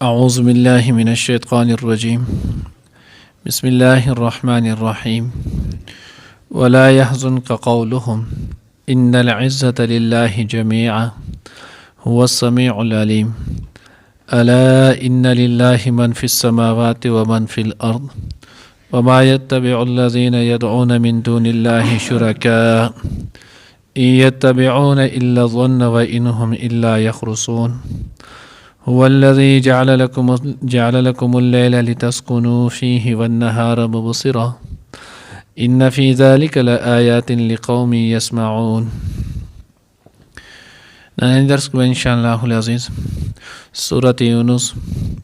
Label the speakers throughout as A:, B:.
A: أعوذ بالله من الشيطان الرجيم بسم الله الرحمن الرحيم ولا يحزنك قولهم إن العزة لله جميعا هو السميع العليم ألا إن لله من في السماوات ومن في الأرض وما يتبع الذين يدعون من دون الله شركاء إن يتبعون إلا الظن وإن هم إلا يخرصون هو الذي جعل لكم الليل لتسكنوا فيه والنهار مبصرا إن في ذلك لآيات لقوم يسمعون. نان درس کو انشاءاللہ العزیز سورۃ یونس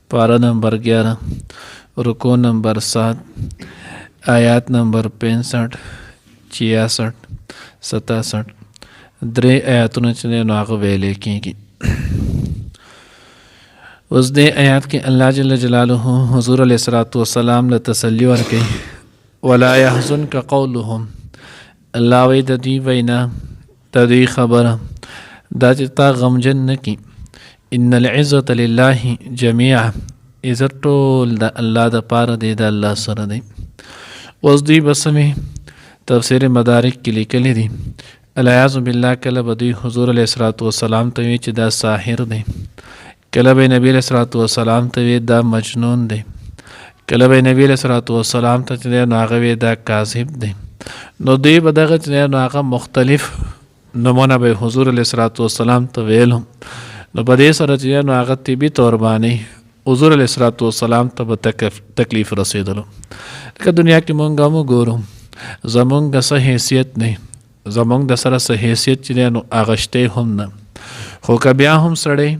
A: پارہ نمبر 11 رکوع نمبر 7 آیات نمبر 65 66 67 درې آیاتونه چې نو هغه ویلې کېږي. اوس دې آیات کې الله جل جلاله حضور علیه الصلاۃ والسلام له تسلی ورکوي ولا يحزنك قولهم. الله وی د دې وینا د دې خبره دا چې تا غمجن نه کی. ان العزة لله جميعا، عزت ټول د الله د پاره دی، د الله سره دی. اوس دې بسمه تفسیر مدارک کې لیکلي دي العیاذ بالله کله به دوی حضور علیه الصلاۃ والسلام ته وی چې دا ساحر دی، کله به نبی علیہ الصلوۃ والسلام ته وی دا مجنون دی، کله به نبی علیہ الصلوۃ والسلام ته چې نو هغه وی دا کاذب دی. نو دوی به دغه چې نو هغه مختلف نمونه به حضور علیہ الصلوۃ والسلام ته ویلو. نو په دې سره چې نو هغه طبي تور باندې حضور علیہ الصلوۃ والسلام ته به تکلیف رسیدلو. که دنیا کې مونږ هم ګورو زمونږ څه حیثیت نه، زمونږ د سره څه حیثیت چې نو هغه شته هم نه، خو که بیا هم سړی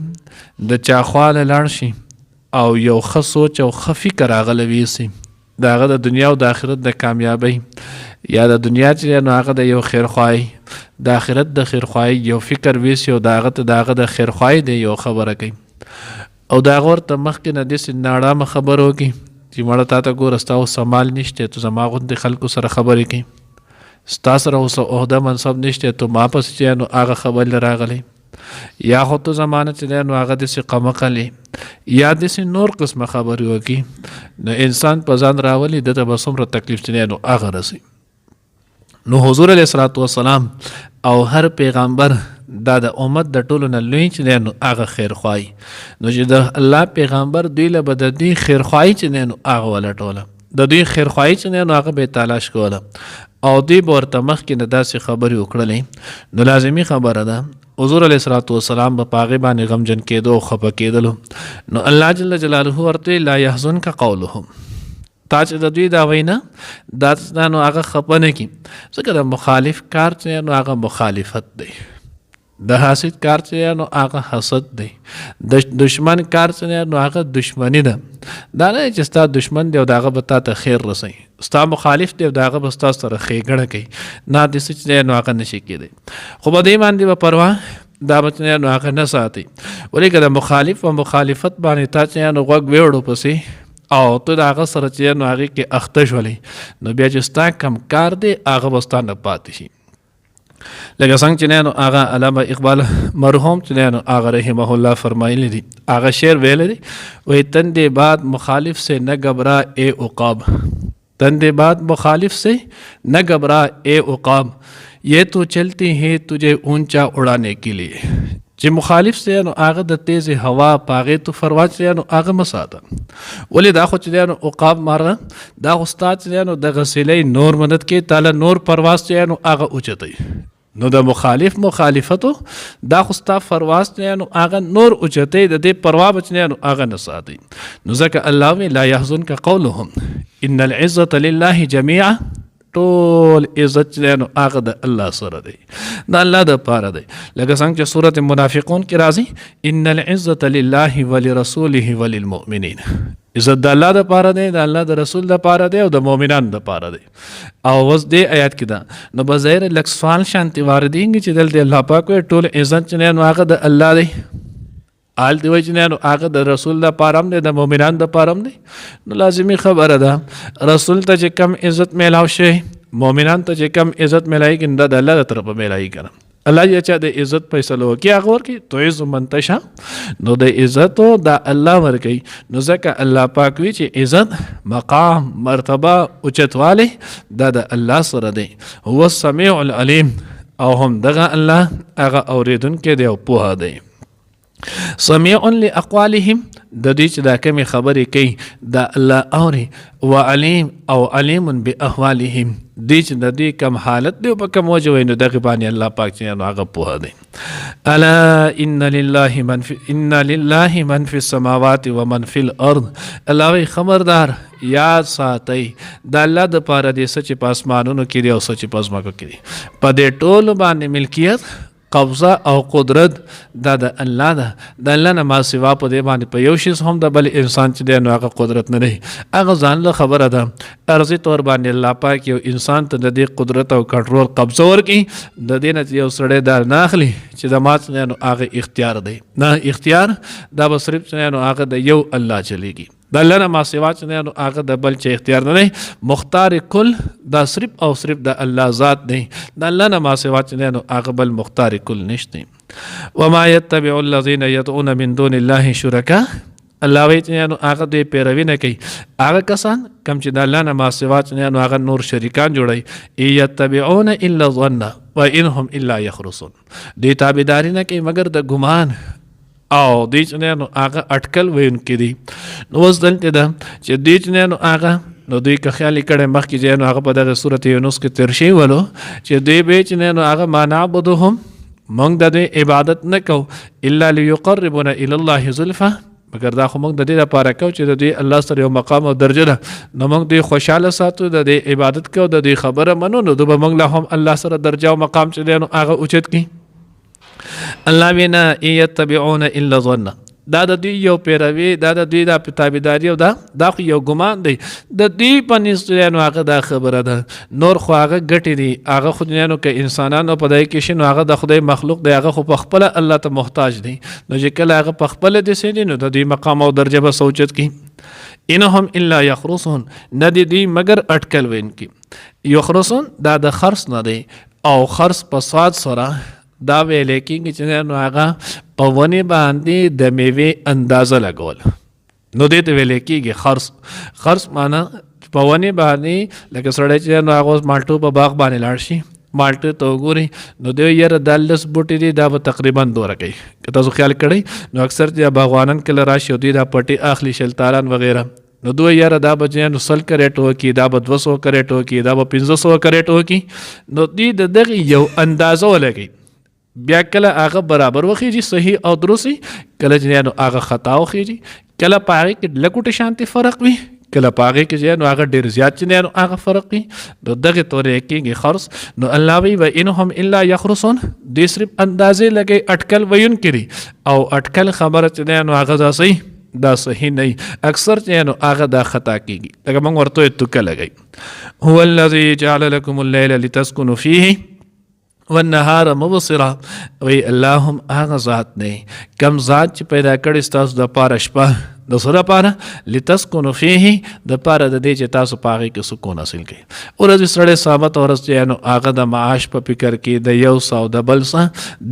A: د چا خواله لاړ شي او یو ښه سوچ او ښه فکر هغه له ویسي د هغه د دنیا او د آخرت د کامیابۍ یا د دنیا چې نو هغه د یو خیرخواهي د آخرت د خیرخواهي یو فکر ویسي او د هغه ته د هغه د خیرخواهي د یو خبره کوي او د هغه ورته مخکې نه داسې ناړامه خبره وکړي چې مړه تا ته ګوره ستا اوس مال نشته، تو زما غوندې خلکو سره خبرې کوي، ستا سره اوس عهده منصب نشته، تو ما پسې چې نو هغه خبرې راغلی، یا خو تو زمانه چې نو هغه داسې قمقلې یا داسې نور قسمه خبرې وکړي، نو انسان په ځان راولي دته به څومره تکلیف چې نو هغه رسي. نو حضور علیه الصلوۃ والسلام او هر پیغمبر دا د امت د ټولو نه لوی چې نو هغه خیرخواهي، نو چې د الله پیغمبر دوی له به د دوی خیرخواهي چې نو هغه ولټوله، د دوی خیرخواهي چې نو هغه به تلاش کوله او دوی به ورته مخکې نه داسې خبرې وکړلې. نو لازمي خبره ده حضور علیه الصلوۃ والسلام به په هغې باندې غمجن کېدو او خفه کېدلو. نو الله جل جلاله ورته لا يحزنك قولهم، تا چې د دوی دا وینا دا نو هغه خفه نه کړي، ځکه د مخالف کار چې نو هغه مخالفت دی، د حاسد کار چې نو هغه حسد دی، د دشمن کار چې نو هغه دشمنی ده. دا نه چې ستا دشمن دی او د هغه به تا ته خیر رسوي، ستا مخالف دی او د هغه به ستا سره ښېګڼه کوي، نه داسې چې نو هغه نشي کېدی. خو په دې باندې به پروا دا به نو هغه نه ساتي، ولې که د مخالف و مخالفت باندې تا چې نو غوږ ویوړو پسې او ته د هغه سره چې نو هغې کې اخته شولې، نو بیا چې ستا کم کار دی هغه به ستا نه پاتې شي. لکه څنګه چې نو هغه علامه اقبال مرحوم چې نو هغه رحمه الله فرمایلی دي، هغه شعر ویلی دی وی تندے بعد مخالف سے نہ گھبرا اے عقاب، تندے بعد مخالف سے نہ گھبرا اے عقاب، یہ تو چلتی ہے تجھے اونچا اڑانے کے لیے. چې مخالف سے نو هغه د تیز هوا پاغې تو فروا چې نو هغه مساته، ولې دا خو چې نو عقاب ماره دا استاد چې نو د غسیلې نور مدد کې تعالی نور پرواز چې نو هغه اوچتای، نو د مخالف مخالفتو دا خو ستا فرواز چې نو هغه نور اوچتای، د دې پروا بچ نه نو هغه نه ساتي. نو ځکه الله وی لا يحزنك قولهم ان العزة لله جميعا، ټول عزت چې نو هغه د الله سره دی، د الله د پاره دی. لکه څنګه چې سورۃ المنافقون کې راځي ان العزة لله ولرسوله وللمؤمنین، عزت د الله د پاره دی، د الله د رسول د پاره دی او د مؤمنانو د پاره دی. او اوس دې آیات کې دا نو بظاهر لک سوال شانتي واردېږي چې دلته الله پاک وایي ټول عزت چې نو هغه د الله دی، آل دی وای چې نو هغه د رسول د پاره دی، د مؤمنانو د پاره دی. نو لازمي خبره ده رسول ته چې کم عزت میلاو شي، مؤمنان ته چې کم عزت میلایي کنه د الله تر په میلایي کنه. الله یې چا د عزت فیصله وکړي هغه ورکړي، تعز من تشاء، نو د عزت دا الله ورکوي. نو ځکه الله پاک وی چې عزت مقام مرتبه اوچتوالی دا د الله سره دی. هو السمیع العلیم، او هم دغه الله هغه اوریدونکی دی او پوهه دی. سمیع لاقوالهم، د دې چې دا کمی خبرې کوي دا الله اوري. و علیم، او علیم باحوالهم، دې چې د دې کم حالت دی او په کم وجه وي نو دغه باندې الله پاک چې نو هغه پوهه دی. الا ان لله من فی السماوات و من فی الارض، الله وی خبردار یاد ساتئ د الله د پاره دې څه چې په اسمانونو کې دی او څه چې په ځمکو کې دی، په دې ټولو باندې ملکیت، قبضه او قدرت دا د الله ده. د الله نه ما سوا په دې باندې په یو شي هم د بل انسان چې دی نو هغه قدرت نه دی، هغه ځان له خبره ده. ارضي طور باندې الله پاک یو انسان ته د دې قدرت او کنټرول قبضه ورکړي، د دې نه یو سړی دا نه اخلي چې د ما څه نو هغه اختیار دی. نه، اختیار دا به صرف نو هغه د یو الله چلیږي. د الله نه ما سوا چې نو هغه د بل چې اختیار نه دی. مختار کل دا صرف او صرف د الله ذات دی، د الله نه ما سوا چې نو هغه بل مختار کل نشته. وما يتبع الذين يدعون من دون الله شركاء، الله وی چې نو هغه دوی پیروي نه کوي هغه کسان کم چې د الله نه ما سوا چې نو هغه نور شریکان جوړي. يتبعون الا الظن وانهم الا يخرصون، دوی تابعداري نه کوي مگر د ګمان او دوی چې نو هغه اټکل ویونکي دي. نو اوس دلته ده چې دوی چې نو هغه نو دوی که خیالي کړی مخکې چې نو هغه په دغه سورت یونس کې تیر شوی ولو چې دوی به چې نو هغه ما نعبدهم، موږ د دوی عبادت نه کوو الا ليقربونا الى الله زلفى، مگر دا خو موږ د دې لپاره کوو چې د دوی الله سره یو مقام او درجه ده، نو موږ دوی خوشحاله ساتو، د دوی عبادت کوو، د دوی خبره منو، نو دوی به موږ له هم الله سره درجه او مقام چې دی نو هغه اوچت کړي. الله وینا یتبعون الا ظن، دا د دوی یو پیروي، دا د دوی د تابعداري او دا خو یو ګمان دی د دوی په نسبت نو هغه دا خبره ده. نور خو هغه ګټې دي، هغه خو نو که انسانانو په دای کې شنو هغه د خدای مخلوق دی، هغه خو په خپل الله ته محتاج دی. نو چې کله هغه په خپل د سینې نو د دوی مقام او درجه به سوچت کی. انهم الا یخرصون، نه دی دوی مگر اٹکل وین کی. یخرصون دا د خرص نه دی، او خرص په صاد سره دا ویل کېږي چې نو هغه په ونې باندې د میوې اندازه لګول، نو دې ته ویل کېږي خرص. خرص معنا په ونې باندې لکه سړی چې نو هغه مالټو په باغ باندې لاړ شي، مالټو ته وګوري نو دوی یاره دا 10 بوټي دي، دا به تقریبا دوره کوي. که تاسو خیال کړئ نو اکثر چې باغوانان کله راشي دوی دا پټي اخلي شلتاران وغیره، نو دوی یاره دا به نو 100 کریټ وکړي، دا به 200 کریټ وکړي، دا به 1500 کریټ وکړي، نو دوی د دغه یو اندازه ولګي. بیا کله هغه برابر وخیږي صحیح او درستی، کله چې نو هغه خطا وخیږي، کله په هغې کې لکوټې شانتې فرق وي، کله په هغې کې نو هغه ډېر زیات چې نو هغه فرق وي، نو دغې طورې کېږي خرص. نو الله وی وانهم الا یخرصون، دوی صرف اندازې لګوي، اټکل ویونکي دي، او اټکل خبره چې نو هغه دا صحیح دا صحیح نه، اکثر چې نو هغه دا خطا کېږي. لکه موږ ورته توکه لګوي. هو الذي جعل لكم الليل لتسكنوا فيه والنهار مبصرا، وی الله هم هغه ذات دی کم ذات چې پیدا کړی ستاسو د پاره شپه د سره پاره لتسكنوا فيه، د پاره د دې چې تاسو په هغې کې سکون حاصل کړئ. ورځې سړی ثابت ورځ چې نو هغه د معاش په فکر کې د یو څه او د بل څه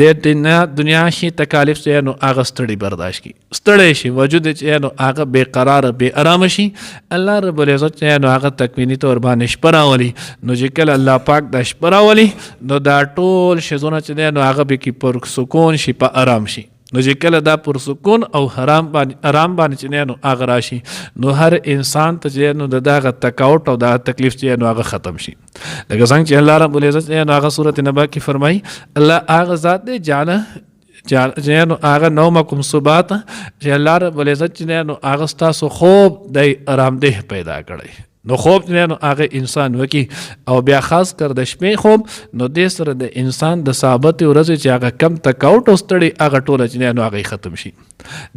A: د دنیا شي تکالیف چې نو هغه ستړي برداشت کړي، ستړی شي، وجود چې نو هغه بې قراره بې ارامه شي. الله رب العزت چې نو هغه تکویني طور باندې شپه راولي، نو چې کله الله پاک د شپه راولي نو دا ټول شیزونه چې نو هغه به کې پر سکون شي، په ارام شي. نو چې کله دا پر سکون او ارام باندې چې نو هغه راشي، نو هر انسان ته چې نو دغه تکاوت او د تکلیف چې نو هغه ختم شي. لکه څنګه چې الله رب العزت نو هغه سورۃ نبأ کې فرمایي الله هغه ذات دی جعل نو هغه نومکم سباتا، چې الله رب العزت چې نو هغه ستاسو خوب د آرامدeh پیدا کړی. نو خوب نو هغه انسان وکي، او بیا خاص کر د شپې خوب، نو دې سره د انسان د ثابت ورځې چې هغه کم تکاوت او ستړي هغه ټوله چې نو هغه ختم شي.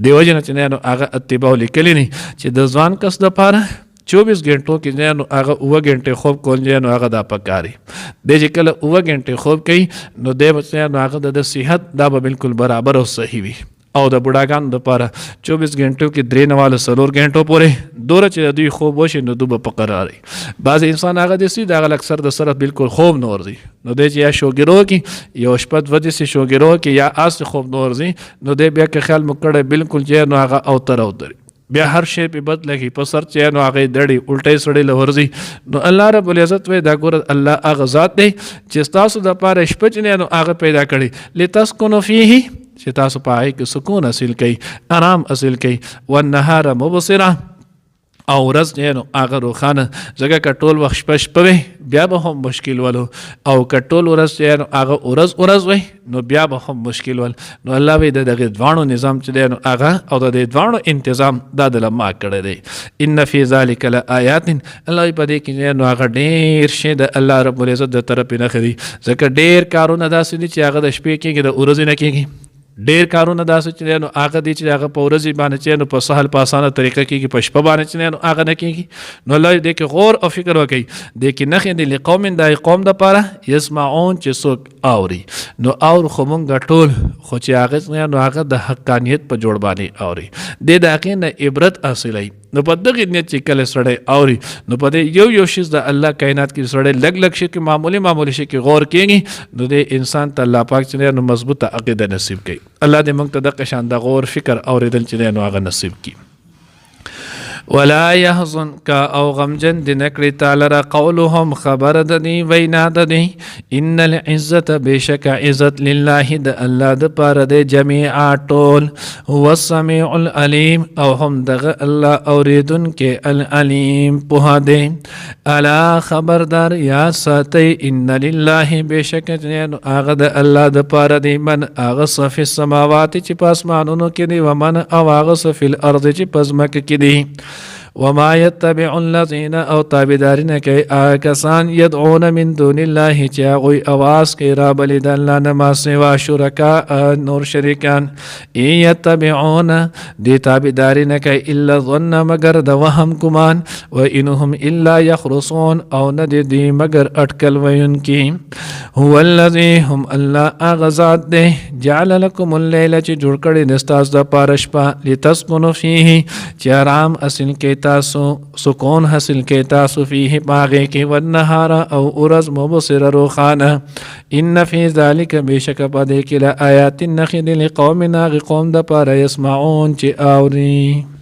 A: دیو جن چې نو هغه اتباع لیکلی نه چې د ځوان کس د پاره 24 غنټو کې نو هغه 9 غنټې خوب کول نو هغه دا پکاري. د چې کله 9 غنټې خوب کوي نو د نو هغه د صحت دا به بالکل برابر او صحیح وي. او د بوډاګانو دپاره 24 غنټو کې 3 نه 4 غنټو پورې دوره چې د دوی خوب وشي نو دوی به په قرار وي. بعضې انسان هغه داسې د هغه اکثر د سره بالکل خوب نه ورځي نو دی چې یا شوګیرو کې یو شپه دوه داسې شوګیرو کې یا هسې خوب نه ورځي نو دی بیا که خیال مو کړی بالکل چې نو هغه اوتر اوتر بیا هر شی په بد لګي په سر چې نو هغه دړي الټی سړی له ورځي نو الله رب العزت وی دا ګوره الله هغه ذات دی چې تاسو د پاره شپه چې نو هغه پیدا کړي لتسكنوا فيه چې تاسو په هغې کې سکون حاصل کوي آرام حاصل کوي والنهار مبصرا او ورځ دی نو هغه روښانه ځکه که ټول وخت شپه وي بیا به هم مشکل ولو او که ټول ورځ دی نو هغه ورځ وي نو بیا به هم مشکل ول. نو الله وی د دغې دواړو نظام چې دی نو هغه او د دې دواړو انتظام دا د له ما کړی دی. ان فی ذلک لآیات الله وی په دې کې نو هغه ډېر شی د الله رب العزت د طرفې نښې دي ځکه ډېر کارونه داسې دي چې هغه د شپې کېږي د ورځې نه کېږي. ډېر کارونه داسې چې نو هغه دي چې هغه په ورځې باندې چې نو په سهل په اسانه طریقه کېږي په شپه باندې چې نو هغه نه کېږي. نو الله دې کې غور او فکر وکړي دې کې نښې دي لقوم د قوم دپاره یسمعون چې څوک اوري نو اور خو مونږ ټول خو چې هغه نو هغه د حقانیت په جوړ باندې اوري دې د هغې نه عبرت حاصلوي. نو په دغې نیت چې کله سړی اوري نو په دې یو شیز د الله کائنات کې سړی لږ شي کې معمولی شي کې غور کېږي نو دې انسان ته الله پاک چې نو مضبوطه عقیده نصیب کوي. الله دې موږ ته دغه شان د غور فکر اورېدل چې نو هغه نصیب کړي. ولا يحزنك او غمجن دي نکړي تعالی را قولهم خبر د دی وینا د دی ان العزت بشک عزت لله د الله د پاره د جميعا ټول هو السميع العليم او هم دغه الله اوریدن کې العلیم په دې الا خبردار یا ساتي ان لله بشک هغه د الله د پاره دی من هغه صف السماوات چې په اسمانونو کې دی ومن او هغه صف الارض چې په ځمکه کې دی وما يتبع الذين او تابدارین کوي کسان يدعون من دون الله چې هغوی اواز کوي را بلی د الله نه ما سوا شرکا نور شریکان يتبعون دی تابدارین کوي الا ظن مگر د وهم ګمان و انهم الا يخرصون او نه دی مگر اٹکل وینکی. هو الذي هم الله اغزاد دی جعل لكم الليل چې جوړ کړي نستاس د پارشپا لتسكنوا فيه چې آرام اصل کې تاسو سکون حاصل کې تاسو فيه باغې کې والنهار او ورځ مبصر روخانه ان فی ذلک بشک پدې کې لآیات نخد لقوم ناغ قوم د پاره يسمعون چې اوري.